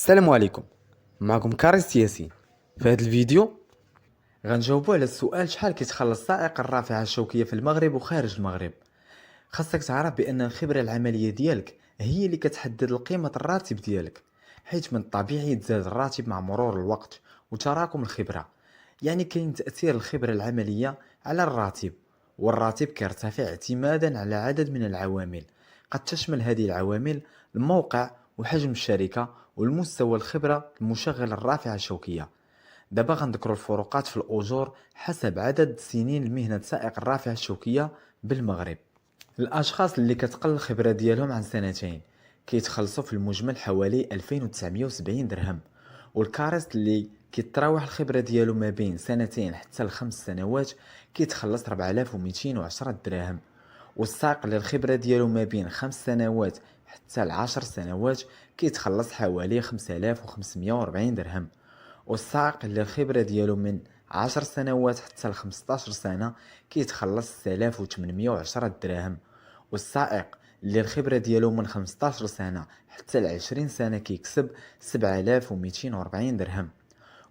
السلام عليكم. معكم كاريس ياسين. في هذا الفيديو غنجاوبوا على السؤال: شحال كيتخلص سائق الرافعه الشوكيه في المغرب وخارج المغرب. خاصك تعرف بان الخبره العمليه ديالك هي اللي كتحدد القيمه الراتب ديالك، حيث من الطبيعي يتزاد الراتب مع مرور الوقت وتراكم الخبره. يعني كاين تاثير الخبره العمليه على الراتب، والراتب كيرتفع اعتمادا على عدد من العوامل. قد تشمل هذه العوامل الموقع وحجم الشركه والمستوى الخبره المشغل الرافعه الشوكيه. دابا غنذكروا الفروقات في الاجور حسب عدد سنين المهنه سائق الرافعه الشوكيه بالمغرب. الاشخاص اللي كتقل الخبره ديالهم عن سنتين كيتخلصوا في المجمل حوالي 2970 درهم، والكارست اللي كيتراوح الخبره ديالو ما بين سنتين حتى لخمس سنوات كيتخلص 4210 دراهم، والسائق اللي الخبره ديالو ما بين 5 سنوات حتى ل10 سنوات كيتخلص حوالي 5540 درهم، والسائق اللي الخبرة ديالو من 10 سنوات حتى ل 15 سنة كيتخلص 6810 دراهم، والسائق اللي الخبرة ديالو من 15 سنة حتى ل 20 سنة كيكسب 7240 درهم،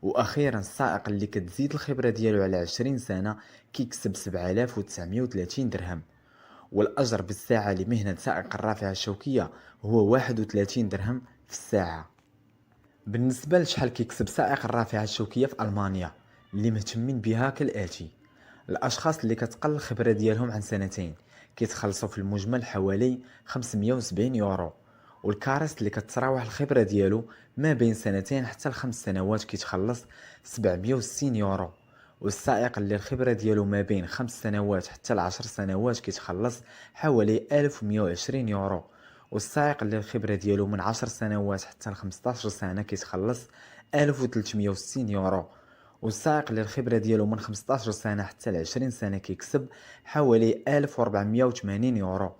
واخيرا السائق اللي كتزيد الخبرة ديالو على 20 سنة كيكسب 7930 درهم. والاجر بالساعة لمهنة سائق الرافعة الشوكية هو 31 درهم في الساعة. بالنسبة لشحال كيكسب سائق الرافعة الشوكية في ألمانيا اللي مهتمين بها كالآتي: الأشخاص اللي كتقل الخبرة ديالهم عن سنتين كيتخلصوا في المجمل حوالي 570 يورو، والكارست اللي كتراوح الخبرة ديالو ما بين سنتين حتى لخمس سنوات كيتخلص 760 يورو، والسائق اللي الخبرة ديالو ما بين 5 سنوات حتى ل10 سنوات كيتخلص حوالي 1120 يورو، والسائق اللي الخبرة ديالو من 10 سنوات حتى ل 15 سنة كيتخلص 1360 يورو، والسائق اللي الخبرة ديالو من 15 سنة حتى ل 20 سنة كيكسب حوالي 1480 يورو،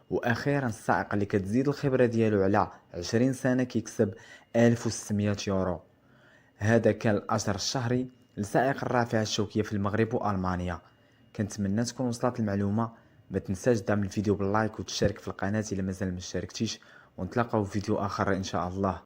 واخيرا السائق اللي كتزيد الخبرة ديالو على 20 سنة كيكسب 1600 يورو. هذا كان الأجر الشهري لسائق الرافعة الشوكية في المغرب وألمانيا. كنتمنى تكون وصلت المعلومة. ما تنساش دعم الفيديو باللايك وتشارك في القناة إلا مازال ما اشتركتيش، ونتلاقاو في فيديو آخر إن شاء الله.